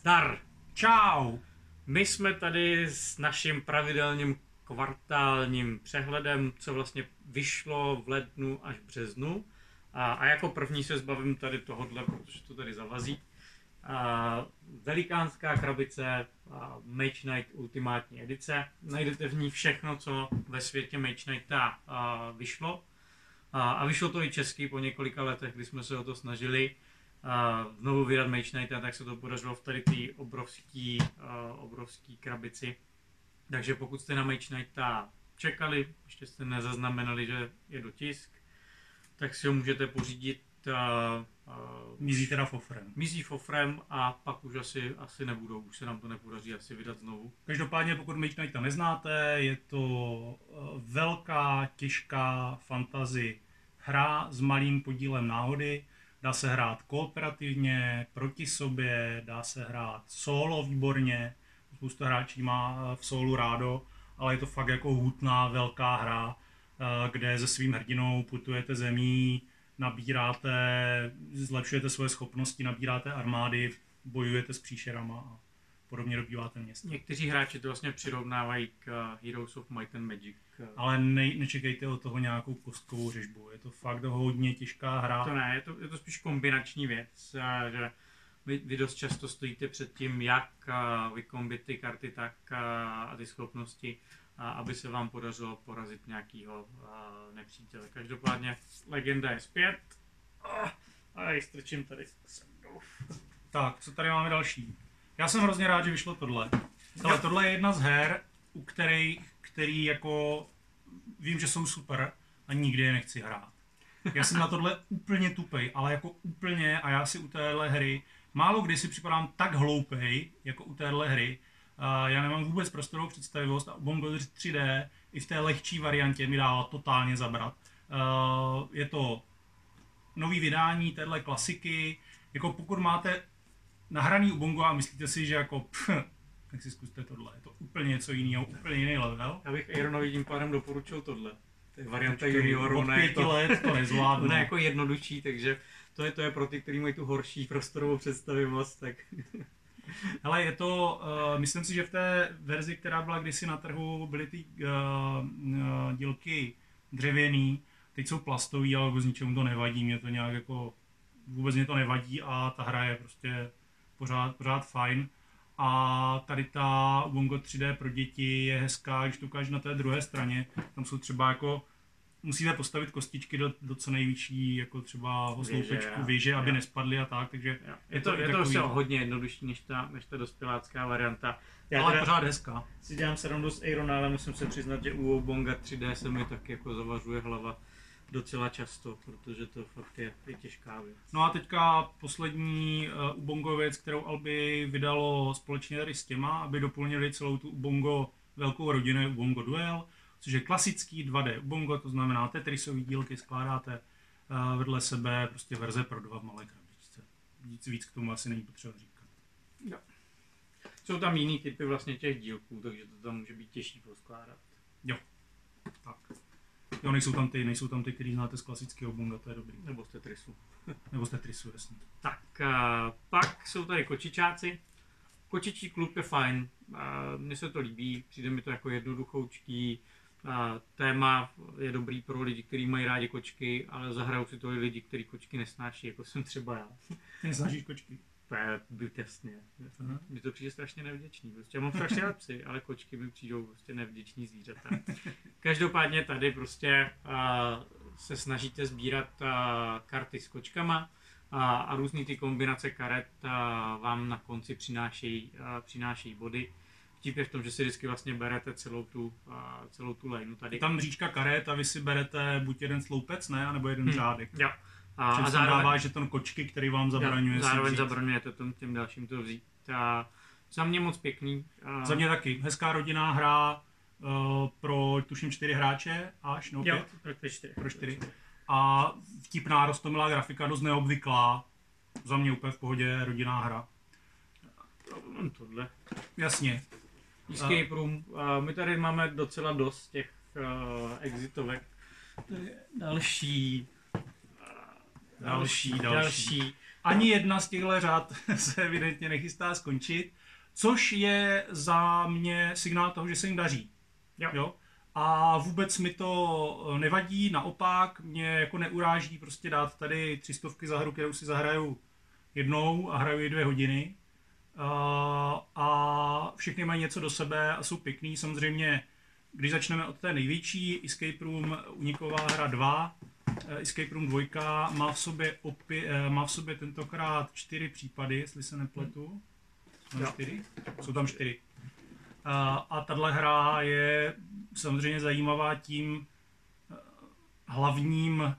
Zdar! Čau! My jsme tady s naším pravidelným kvartálním přehledem, co vlastně vyšlo v lednu až v březnu. A jako první se zbavím tady tohodle, protože to tady zavazí. Velikánská krabice Mage Knight ultimátní edice. Najdete v ní všechno, co ve světě Mage Knighta vyšlo. A vyšlo to i česky po několika letech, kdy jsme se o to snažili znovu vydat Mage Knighta, tak se to podařilo v tady té obrovský krabici. Takže pokud jste na Mage Knighta čekali, ještě jste nezaznamenali, že je dotisk, tak si ho můžete pořídit. Mizí teda fofrem. Mizí fofrem a pak už asi nebudou, už se nám to nepodaří asi vydat znovu. Každopádně pokud Mage Knighta neznáte, je to velká, těžká fantasy hra s malým podílem náhody. Dá se hrát kooperativně, proti sobě, dá se hrát solo výborně. Spousta hráčů má v solu rádo, ale je to fakt jako hutná velká hra, kde se svým hrdinou putujete zemí, nabíráte, zlepšujete svoje schopnosti, nabíráte armády, bojujete s příšerama a podobně dobýváte město. Někteří hráči to vlastně přirovnávají k Heroes of Might and Magic. Ale nečekejte od toho nějakou kostkovou řežbu, je to fakt hodně těžká hra. To ne, je to spíš kombinační věc, že vy dost často stojíte před tím, jak vykombit ty karty tak a ty schopnosti, aby se vám podařilo porazit nějakého nepřítele. Každopádně legenda je zpět. A já ji strčím tady sem dolů. Tak, co tady máme další? Já jsem hrozně rád, že vyšlo tohle. Ale tohle je jedna z her, u který jako vím, že jsou super a nikdy je nechci hrát. Já jsem na tohle úplně tupej, ale jako úplně a já si u téhle hry málo kdy si připadám tak hloupej, jako u téhle hry. Já nemám vůbec prostorovou představivost a Ubongo 3D i v té lehčí variantě mi dává totálně zabrat. Je to nový vydání téhle klasiky. Jako pokud máte nahraný Ubongo a myslíte si, že jako tak si zkuste tohle. Je to úplně něco jiného, úplně jiný level. Já bych Aaronovi tím pádem doporučil tohle. To je varianta junioru. Od 5 let to nezvládnu. Ona je jako jednodušší, takže to je pro ty, kteří mají tu horší prostorovou představivost, tak... Hele, je to, myslím si, že v té verzi, která byla kdysi na trhu, byly ty dílky dřevěný, teď jsou plastový, ale vůbec ničemu to nevadí, mě to nějak jako, vůbec mě to nevadí a ta hra je prostě pořád fajn. A tady ta Ubongo 3D pro děti je hezká, když to ukážu na té druhé straně, tam jsou třeba jako, musíte postavit kostičky do co největší, jako třeba sloupečku věže, aby nespadly a tak, takže je to vlastně hodně jednodušší než ta dospělácká varianta. Ale pořád hezká. Si dělám srandu s Aarona, ale musím se přiznat, že u Ubonga 3D se mi tak jako zavařuje hlava docela často, protože to fakt je těžká věc. No a teďka poslední Ubongo věc, kterou Albi vydalo společně tady s těma, aby doplnili celou tu Ubongo velkou rodinu, Ubongo Duel, což je klasický 2D Ubongo, to znamená Tetrisový dílky skládáte vedle sebe, prostě verze pro dva v malé krabičce. Víc k tomu asi není potřeba říkat. Jo. Jsou tam jiný typy vlastně těch dílků, takže to tam může být těžší poskládat. Jo, tak. Jo, nejsou tam ty, který znáte z klasického Ubonga, to je dobrý. Nebo z Tetrisu. Nebo z Tetrisu, jasně. Tak, pak jsou tady kočičáci. Kočičí klub je fajn, mně se to líbí, přijde mi to jako jednoduchoučký. Téma je dobrý pro lidi, kteří mají rádi kočky, ale zahrajou si to i lidi, kteří kočky nesnáší, jako jsem třeba já. Ty nesnášíš kočky? Jasně. Mně to přijde strašně nevděčný. Prostě já mám strašně rád psy, ale kočky mi přijdou prostě nevděční zvířata. Každopádně tady prostě se snažíte sbírat karty s kočkama a různý ty kombinace karet vám na konci přinášejí body. Vtip je v tom, že si vždycky vlastně berete celou tu lineu tady. Tam říčka karet a vy si berete buď jeden sloupec, ne, anebo jeden řádek. Jo. A zároveň dává žeton kočky, který vám zabraňuje. Zároveň zabraňujete těm dalším to vzít. Za mě moc pěkný. Za mě taky. Hezká rodinná hra pro tuším 4 hráče až, no 5? Pro 4. A vtipná, roztomilá grafika, dost neobvyklá. Za mě úplně v pohodě rodinná hra. Tohle. Jasně. Escape Room. My tady máme docela dost těch exitovek. To je další. ani jedna z těchto řad se evidentně nechystá skončit, což je za mě signál toho, že se jim daří. Jo? A vůbec mi to nevadí, naopak mě jako neuráží prostě dát tady 300 za hru, kterou si zahraju jednou a hraju ji 2 hodiny. A všechny mají něco do sebe a jsou pěkný. Samozřejmě, když začneme od té největší, Escape Room úniková hra 2, Escape Room 2 má v sobě tentokrát 4 případy, jestli se nepletu. Jsou tam 4. A tahle hra je samozřejmě zajímavá tím hlavním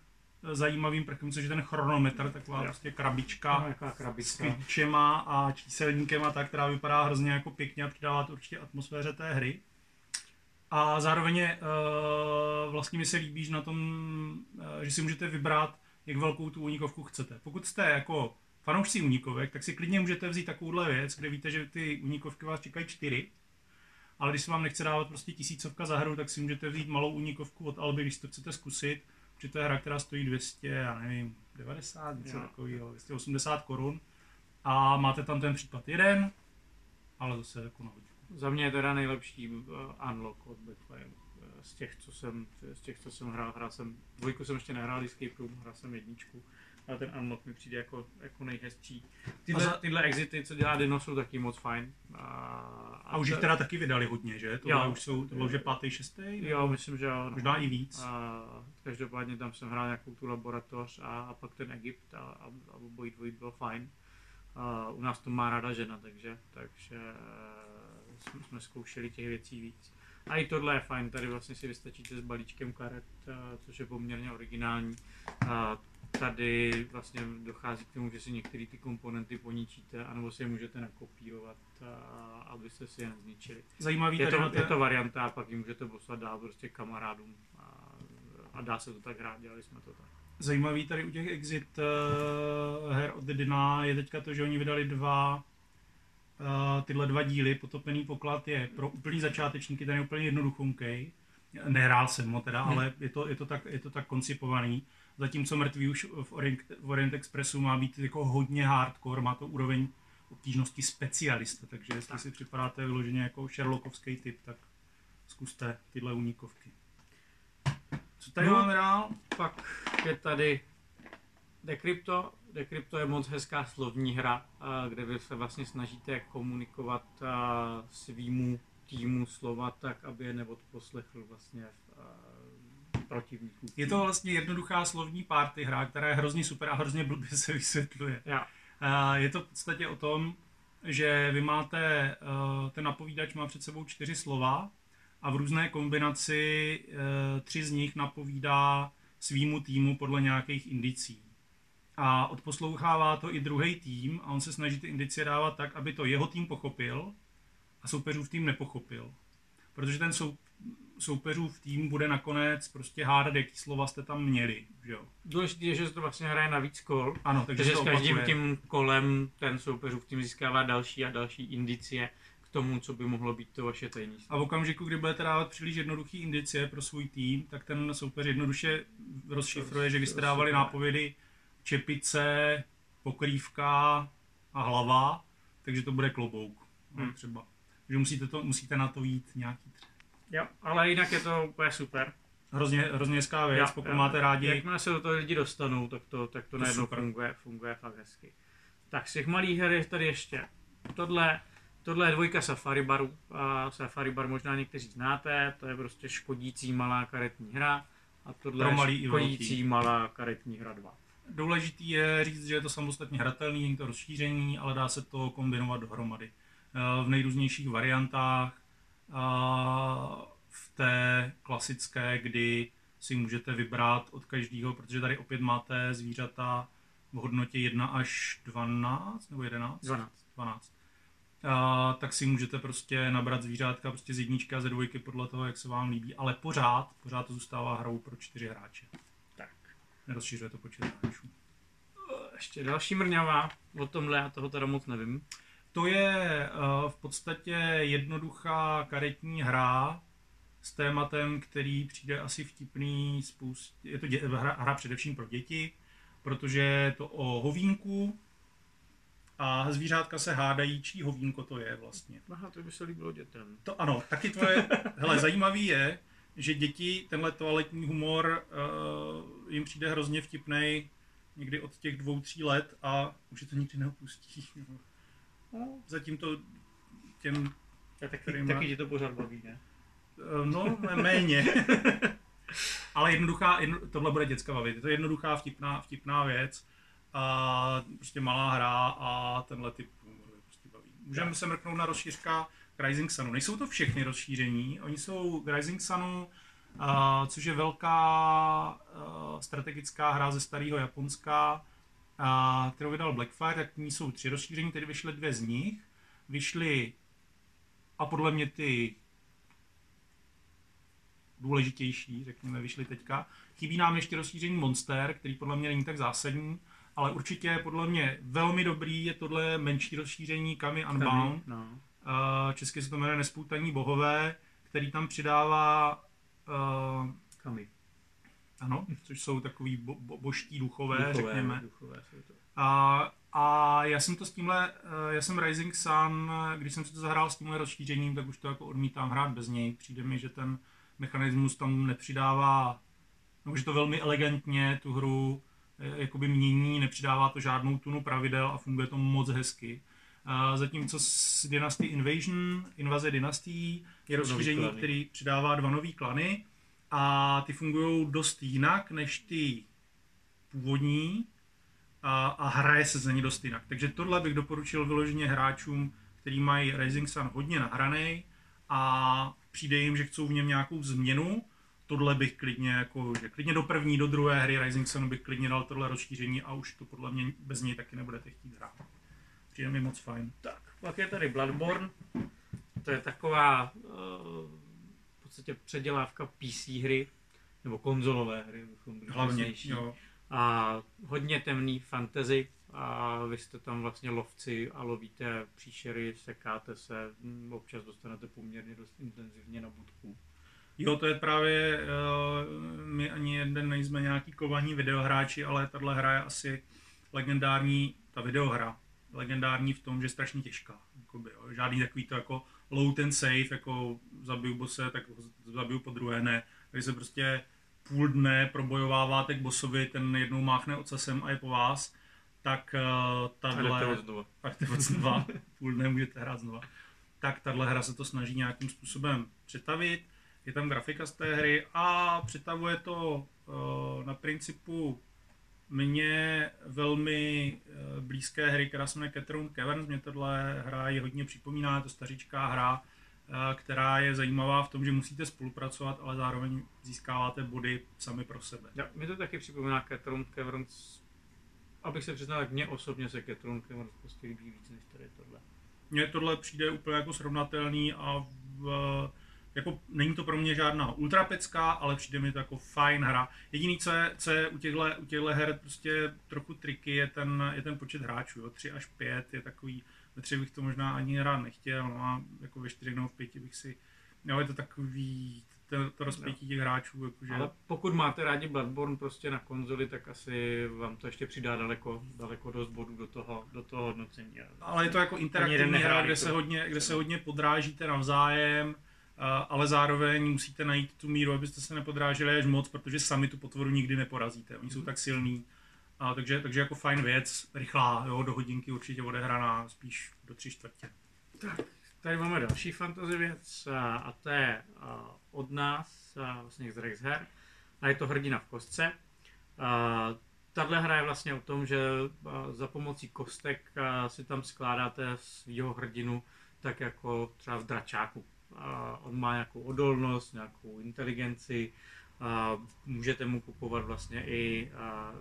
zajímavým prvkem, což je ten chronometr, taková prostě krabička s klíčema a číselníkem a tak, která vypadá hrozně jako pěkně a přidává to určitě atmosféře té hry. A zároveň vlastně mi se líbí, že na tom, že si můžete vybrat, jak velkou tu únikovku chcete. Pokud jste jako fanoušci únikovek, tak si klidně můžete vzít takovouhle věc, kde víte, že ty únikovky vás čekají 4. Ale když se vám nechce dávat prostě 1000 za hru, tak si můžete vzít malou únikovku od Alby, když to chcete zkusit. Protože to je hra, která stojí 290, něco takového, 280 korun. A máte tam ten případ jeden, ale zase jako na hoďku. Za mě je teda nejlepší unlock od Backfire. Z těch, co jsem hrál, dvojku jsem ještě nehrál, Escape Room, hrál jsem 1. Ale ten unlock mi přijde jako nejhezčí. Tyhle exity, co dělá Dino, jsou taky moc fajn. A už jich teda taky vydali hodně, že? To už je 5., 6. Jo, myslím, že jo. Možná i víc. Každopádně tam jsem hrál nějakou tu laboratoř a pak ten Egypt a obojí dvojí bylo fajn. U nás to má ráda žena, takže jsme zkoušeli těch věcí víc. A i tohle je fajn, tady vlastně si vystačíte s balíčkem karet, což je poměrně originální. Tady vlastně dochází k tomu, že si některé ty komponenty poničíte, anebo si je můžete nakopírovat, abyste si je nezničili. Zajímavý je to varianta a pak ji můžete poslat dál prostě kamarádům a dá se to tak hrát, dělali jsme to tak. Zajímavý tady u těch exit her od Dina je teďka to, že oni vydali tyhle 2 díly. Potopený poklad je pro úplný začátečníky, ten je úplně jednoduchonkej. Nehrál jsem ho teda, ale je to tak koncipovaný. Zatímco Mrtvý už v Orient Expressu má být jako hodně hardcore, má to úroveň obtížnosti specialista, takže jestli si připadáte vyloženě jako Sherlockovský typ, tak zkuste tyhle únikovky. Co tady máme dál? Pak je tady Decrypto. Decrypto je moc hezká slovní hra, kde vy se vlastně snažíte komunikovat svýmu týmu slova tak, aby je neodposlechl vlastně protivníků. Je to vlastně jednoduchá slovní party hra, která je hrozně super a hrozně blbě se vysvětluje. Je to v podstatě o tom, že vy máte, ten napovídač má před sebou 4 slova a v různé kombinaci 3 z nich napovídá svýmu týmu podle nějakých indicí. A odposlouchává to i druhý tým a on se snaží ty indicie dávat tak, aby to jeho tým pochopil a soupeřův tým nepochopil. Protože ten soupeřův tým bude nakonec prostě hádat, jaký slova jste tam měli. Jo? Důležité je, že se to vlastně hraje na víc kol. Ano, takže s každým tím kolem ten soupeřův tým získává další a další indicie k tomu, co by mohlo být to vaše tajný. A v okamžiku, kdy budete dávat příliš jednoduchý indicie pro svůj tým, tak ten soupeř jednoduše rozšifruje, že vy jste dávali nápovědy čepice, pokrývka a hlava, takže to bude klobouk. Třeba. Takže musíte na to jít nějaký tři. Jo, ale jinak je to úplně super. Hrozně hezká věc, pokud máte rádi. Jakmile se do toho lidi dostanou, tak to najednou funguje fakt hezky. Tak z těch malých her je tady ještě tohle je 2 Safari Baru. Safari Bar možná někteří znáte, to je prostě škodící malá karetní hra. A tohle je škodící malá karetní hra 2. Důležitý je říct, že je to samostatně hratelný, není to rozšíření, ale dá se to kombinovat dohromady. V nejrůznějších variantách, v té klasické, kdy si můžete vybrat od každého, protože tady opět máte zvířata v hodnotě 1 až 12 nebo 11? 12. Tak si můžete prostě nabrat zvířátka prostě z 1 a ze 2 podle toho, jak se vám líbí, ale pořád to zůstává hrou pro 4 hráče. Tak. Nerozšiřuje to počet hráčů. Ještě další mrňavá, o tomhle já toho teda moc nevím. To je v podstatě jednoduchá karetní hra s tématem, který přijde asi vtipný. Je to hra především pro děti, protože je to o hovínku, a zvířátka se hádají, čí hovínko to je vlastně. Aha, to by se líbilo dětem. To ano, taky tvoje, hele, zajímavý je, že děti tenhle toaletní humor jim přijde hrozně vtipnej někdy od těch 2-3 let a už je to nikdy neopustí. No, zatím to těm, taky tě to pořád baví, ne? No, méně. Ale tohle bude děcka bavit. Je to jednoduchá, vtipná věc. A prostě malá hra a tenhle typ prostě baví. Můžeme se mrknout na rozšířka Rising Sunu. Nejsou to všechny rozšíření. Oni jsou Rising Sunu, což je velká strategická hra ze starého Japonska, kterou vydal Blackfire, tak ní jsou 3 rozšíření, tedy vyšly 2 z nich. Vyšly a podle mě ty důležitější, řekněme, vyšly teďka. Chybí nám ještě rozšíření Monster, který podle mě není tak zásadní, ale určitě podle mě velmi dobrý je tohle menší rozšíření Kami Unbound. No. Česky se to jmenuje Nespoutaní bohové, který tam přidává Kami. Ano, což jsou takový božtí duchové, řekněme. Duchové jsou to. A já jsem to s tímhle, já jsem Rising Sun, když jsem si to zahrál s tímhle rozšířením, tak už to jako odmítám hrát bez něj. Přijde mi, že ten mechanismus tam nepřidává, no, že to velmi elegantně tu hru jakoby mění, nepřidává to žádnou tunu pravidel a funguje to moc hezky. Zatímco s Dynasty Invasion, Invaze Dynastí, je rozšíření, který přidává 2 nový klany a ty fungují dost jinak než ty původní a hraje se za ně dost jinak. Takže tohle bych doporučil vyloženě hráčům, kteří mají Rising Sun hodně nahranej a přijde jim, že chcou v něm nějakou změnu. Tohle bych klidně, jako, že klidně do první, do druhé hry Rising Sunu bych klidně dal tohle rozšíření a už to podle mě bez něj taky nebudete chtít hrát. Přijde mi moc fajn. Tak, pak je tady Bloodborne. To je taková v podstatě předělávka PC hry, nebo konzolové hry. Hlavně, jo. A hodně temný fantasy. A vy jste tam vlastně lovci a lovíte příšery, sekáte se, občas dostanete poměrně dost intenzivně na budku. Jo, to je právě, my ani jeden nejsme nějaký kovaní videohráči, ale tahle hra je asi legendární, ta videohra, legendární v tom, že je strašně těžká. Jakoby, jo. Žádný takový to jako load and save, jako zabiju bose, tak zabiju po druhé ne. Takže se prostě půl dne probojováváte k bossovi, ten jednou máchne ocasem a je po vás. Tak tahle... Tak znova. Půl dne můžete hrát znova. Tak tahle hra se to snaží nějakým způsobem přetavit. Je tam grafika z té hry a přetavuje to na principu mně velmi blízké hry, která se jmenuje Catherine Caverns. Mě tahle hra je hodně připomíná, je to stařičká hra, která je zajímavá v tom, že musíte spolupracovat, ale zároveň získáváte body sami pro sebe. Ja, mě to taky připomíná Catherine Caverns. Abych se přiznal, tak mně osobně se Catherine Caverns prostě líbí víc než tady tohle. Mně tohle přijde úplně jako srovnatelný a jako není to pro mě žádná ultrapecká, ale přijde mi to jako fajn hra. Jediný, co je u těchto her prostě trochu triky, je ten počet hráčů. Jo. 3 až 5 je takový, ve 3 bych to možná ani hrát nechtěl, no a jako ve 4 nebo v 5 bych si, no je to takový, to rozpětí těch hráčů. Jakože... Ale pokud máte rádi Bloodborne prostě na konzoli, tak asi vám to ještě přidá daleko dost bodů do toho hodnocení. Ale je to jako interaktivní hra, kde se hodně podrážíte navzájem, ale zároveň musíte najít tu míru, abyste se nepodrážili až moc, protože sami tu potvoru nikdy neporazíte. Oni jsou tak silní. Takže jako fajn věc, rychlá, jo, do hodinky určitě odehraná, spíš do 3/4. Tak, tady máme další fantasy věc a to je od nás, vlastně z Rexher, a je to Hrdina v kostce. Tahle hra je vlastně o tom, že za pomocí kostek si tam skládáte svýho hrdinu, tak jako třeba v dračáku. On má nějakou odolnost, nějakou inteligenci, můžete mu kupovat vlastně i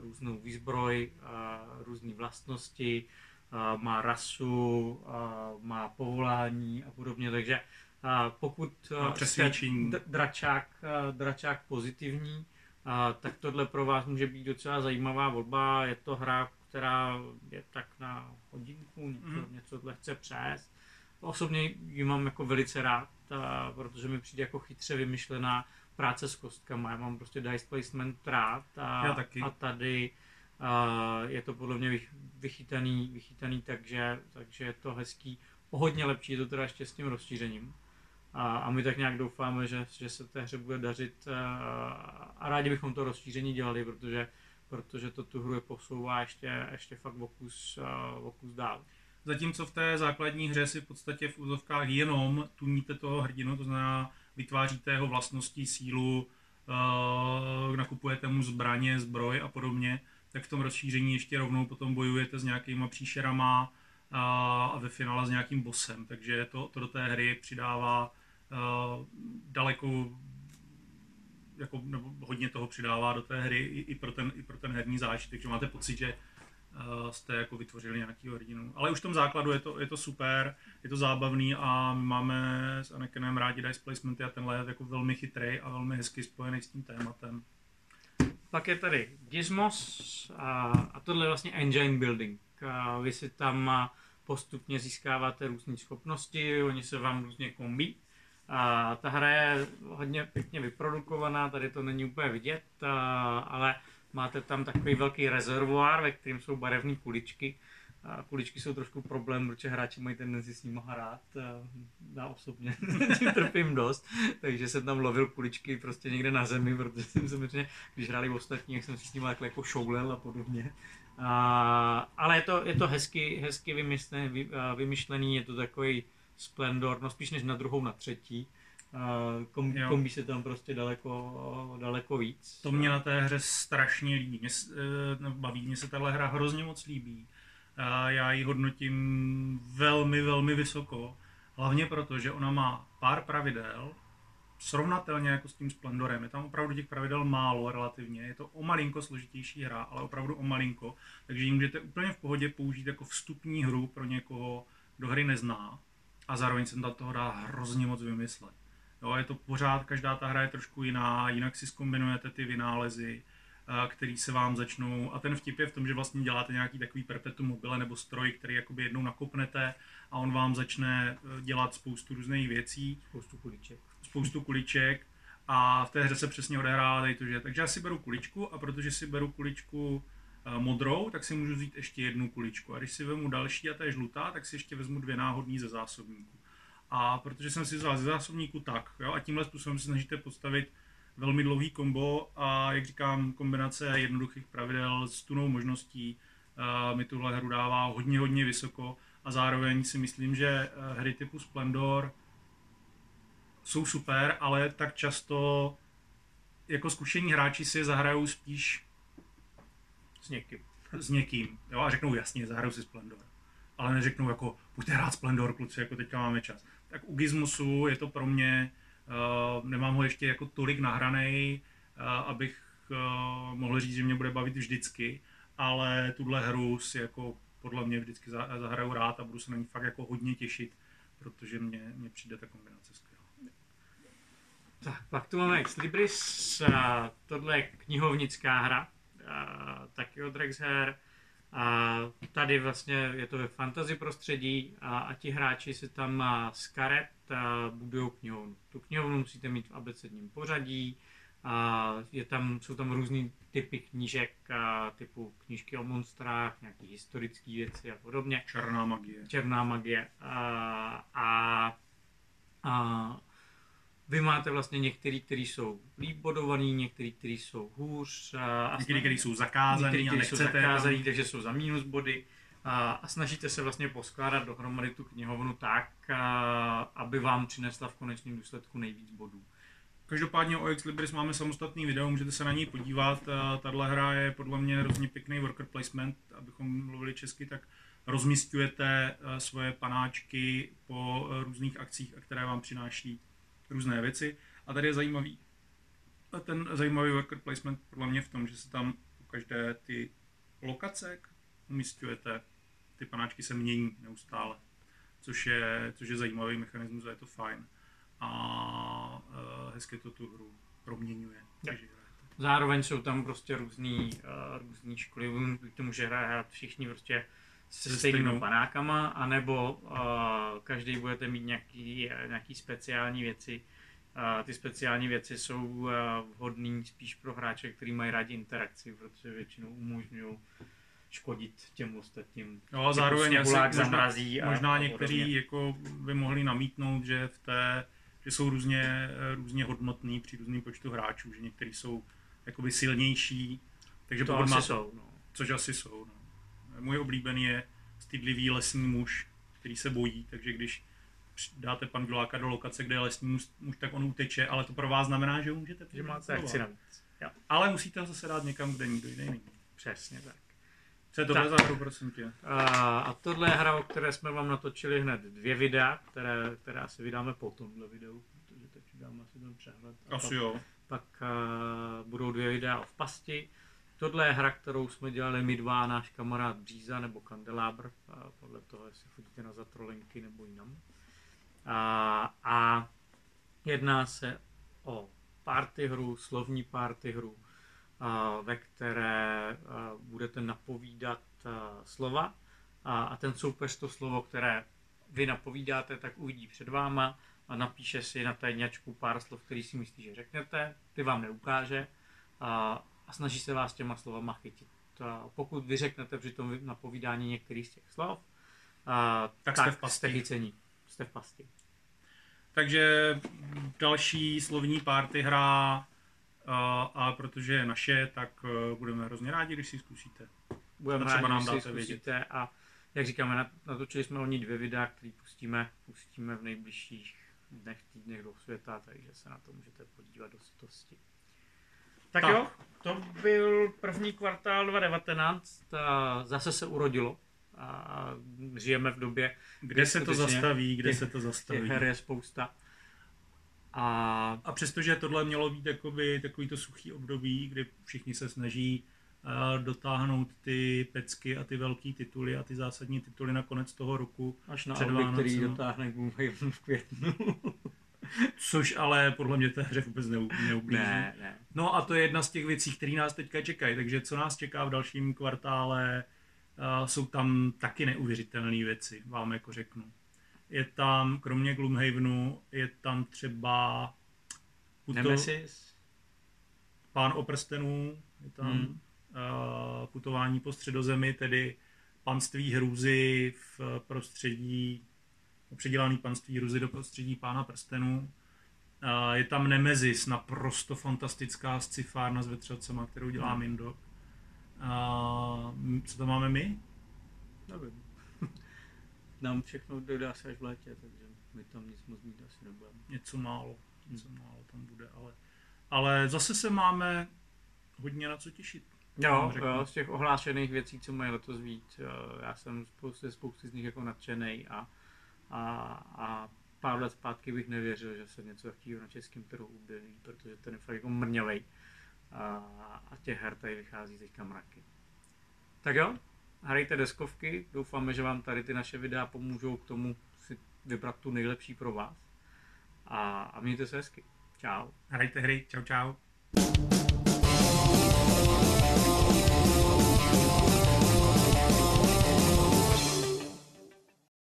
různou výzbroj, různé vlastnosti, má rasu, má povolání a podobně, takže pokud jste dračák pozitivní, tak tohle pro vás může být docela zajímavá volba. Je to hra, která je tak na hodinku, něco lehce přes. Osobně ji mám jako velice rád, protože mi přijde jako chytře vymyšlená práce s kostkama. Já mám prostě dice placement rád a tady Je to podle mě vychytaný takže je to hezký. O hodně lepší je to teda ještě s tím rozšířením. A my tak nějak doufáme, že se té hře bude dařit a rádi bychom to rozšíření dělali, protože to tu hru posouvá ještě fakt o kus dál. Zatímco v té základní hře si v podstatě v úzovkách jenom tuníte toho hrdinu, to znamená vytváříte jeho vlastnosti, sílu, nakupujete mu zbraně, zbroj a podobně, tak v tom rozšíření ještě rovnou potom bojujete s nějakýma příšerama a ve finále s nějakým bossem, takže to do té hry přidává daleko, jako, nebo hodně toho přidává do té hry i pro ten herní zážitek, takže máte pocit, že jste jako vytvořili nějaký hrdinu. Ale už v tom základu je to super, je to zábavný a my máme s Anakinem rádi dice placementy a tenhle je jako velmi chytrý a velmi hezky spojený s tím tématem. Pak je tady Gizmos a tohle je vlastně engine building. Vy si tam postupně získáváte různé schopnosti, oni se vám různě kombí. Ta hra je hodně pěkně vyprodukovaná, tady to není úplně vidět, ale máte tam takový velký rezervoár, ve kterém jsou barevné kuličky. Kuličky jsou trošku problém, protože hráči mají tendenci s nimi hrát. Já osobně tím trpím dost, takže jsem tam lovil kuličky prostě někde na zemi, protože jsem samozřejmě, když hráli ostatní, jsem si s nimi jako šoulel a podobně. Ale je to hezky vymyšlený, je to takový splendor, no spíš než na druhou, na třetí. Kombí se tam prostě daleko víc. To mě na té hře strašně líbí, baví, mně se tahle hra hrozně moc líbí. Já ji hodnotím velmi, velmi vysoko, hlavně proto, že ona má pár pravidel, srovnatelně jako s tím Splendorem. Je tam opravdu těch pravidel málo relativně, je to o malinko složitější hra, ale opravdu o malinko, takže ji můžete úplně v pohodě použít jako vstupní hru pro někoho, kdo hry nezná a zároveň se tam toho dá hrozně moc vymyslet. Jo, je to pořád, každá ta hra je trošku jiná, jinak si zkombinujete ty vynálezy, který se vám začnou, a ten vtip je v tom, že vlastně děláte nějaký takový perpetuum mobile nebo stroj, který jakoby jednou nakopnete a on vám začne dělat spoustu různých věcí. Spoustu kuliček a v té hře se přesně odehrává tady to, že takže já si beru kuličku a protože si beru kuličku modrou, tak si můžu vzít ještě jednu kuličku a když si vezmu další a ta je žlutá, tak si ještě vezmu 2 náhodný ze zásobníku. A protože jsem si vzal ze zásobníku tak, jo, a tímhle způsobem se snažíte postavit velmi dlouhý kombo a jak říkám, kombinace jednoduchých pravidel s tunou možností mi tuhle hru dává hodně vysoko a zároveň si myslím, že hry typu Splendor jsou super, ale tak často jako zkušení hráči si je zahrajou spíš s někým, jo, a řeknou jasně, zahrajou si Splendor. Ale neřeknou jako, pojďte hrát Splendor, kluci, jako teďka máme čas. Tak u Gizmosu je to pro mě, nemám ho ještě jako tolik nahranej, abych mohl říct, že mě bude bavit vždycky, ale tuhle hru si jako podle mě vždycky zahraju rád a budu se na ní fakt jako hodně těšit, protože mně přijde ta kombinace skvělá. Tak, pak tu máme Ex Libris, tohle je knihovnická hra, taky od Rexher. A tady vlastně je to ve fantasy prostředí a ti hráči si tam z karet budují knihovnu. Tu knihovnu musíte mít v abecedním pořadí, jsou tam různý typy knížek, typu knížky o monstrách, nějaké historické věci a podobně. Černá magie. Vy máte vlastně některý, kteří jsou líp bodovaný, některý, kteří jsou hůř. Některý, kteří jsou zakázaný a nechcete. Takže jsou za minus body. A snažíte se vlastně poskládat dohromady tu knihovnu tak, aby vám přinesla v konečném důsledku nejvíc bodů. Každopádně o Ex Libris máme samostatný video, můžete se na něj podívat. Tahle hra je podle mě hrozně pěkný worker placement, abychom mluvili česky, tak rozmisťujete svoje panáčky po různých akcích, které vám přináší různé věci. A tady je ten zajímavý worker placement podle mě v tom, že se tam u každé ty lokace umísťujete, ty panáčky se mění neustále, což je zajímavý mechanismus a je to fajn. A hezky to tu hru proměňuje. Zároveň jsou tam prostě různý školy, to může hrát všichni prostě se stejnými panákama, anebo každý budete mít nějaký speciální věci, Ty speciální věci jsou vhodný spíš pro hráče, kteří mají rádi interakci, protože většinou umožňují škodit těm ostatním. Jo, a zároveň zamrazí možná někteří jako by mohli namítnout, že že jsou různě hodnotný při různým počtu hráčů, že někteří jsou jakoby silnější, takže to asi jsou, no. Což asi jsou. No. Můj oblíbený je stydlivý lesní muž, který se bojí, takže když dáte panduláka do lokace, kde je lesní muž, tak on uteče, ale to pro vás znamená, že ho můžete že máte akci navíc. Ale musíte ho zase dát někam, kde nikdo jiný není. Přesně tak. Co je tohle za hru, prosím tě? A tohle je hra, o které jsme vám natočili hned 2 videa, které asi vydáme po tomhle videu, protože teď dáme asi ten přehled. Asi jo. Pak budou 2 videa o Vpasti. Tohle je hra, kterou jsme dělali my dva, náš kamarád Bříza nebo Kandelábr, podle toho, jestli chodíte na zatrolenky nebo jinam. A jedná se o party hru, slovní party hru, ve které budete napovídat slova a ten soupeř to slovo, které vy napovídáte, tak uvidí před váma a napíše si na tajňačku pár slov, který si myslí, že řeknete, ty vám neukáže a snaží se vás těma slovama chytit. Pokud vy řeknete při tom napovídání některých z těch slov, tak jste chycení, jste v pasti. Takže další slovní party hra, a protože je naše, tak budeme hrozně rádi, když si zkusíte. Budeme rádi, když si zkusíte a jak říkáme, natočili jsme o ní 2 videa, které pustíme v nejbližších dnech, týdnech do světa, takže se na to můžete podívat do sitosti. Tak jo, to byl první kvartál 2019, zase se urodilo. A žijeme v době, kde se to zastaví, těch her je spousta. A přestože tohle mělo být takový to suchý období, kdy všichni se snaží dotáhnout ty pecky a ty velký tituly a ty zásadní tituly na konec toho roku. Až na Alby, který dotáhne Gloomhaven v květnu. Což ale podle mě té hře vůbec neublíží. Ne. No a to je jedna z těch věcí, které nás teďka čekají. Takže co nás čeká v dalším kvartále, jsou tam taky neuvěřitelné věci, vám jako řeknu. Je tam, kromě Gloomhavenu, je tam třeba Nemesis, Pán o prstenů, je tam putování po středozemi, tedy panství hrůzy v prostředí, předělaný panství hrůzy do prostředí Pána prstenů. Je tam Nemesis, naprosto fantastická scifárna s vetřelcema, kterou dělá Mindok. Co tam máme my? Nevím. Nám všechno dodá se až v létě, takže my tam nic moc mít asi nebudeme. Něco málo tam bude, ale zase se máme hodně na co těšit. Jo, z těch ohlášených věcí, co mají letos víc, já jsem spousty z nich jako nadšenej a pár let zpátky bych nevěřil, že se něco takového na českém trhu objeví, protože ten je fakt jako mrňavej a těch her tady vychází teďka mraky. Tak jo, hrajte deskovky, doufáme, že vám tady ty naše videa pomůžou k tomu si vybrat tu nejlepší pro vás a mějte se hezky. Čau. Hrajte hry, čau.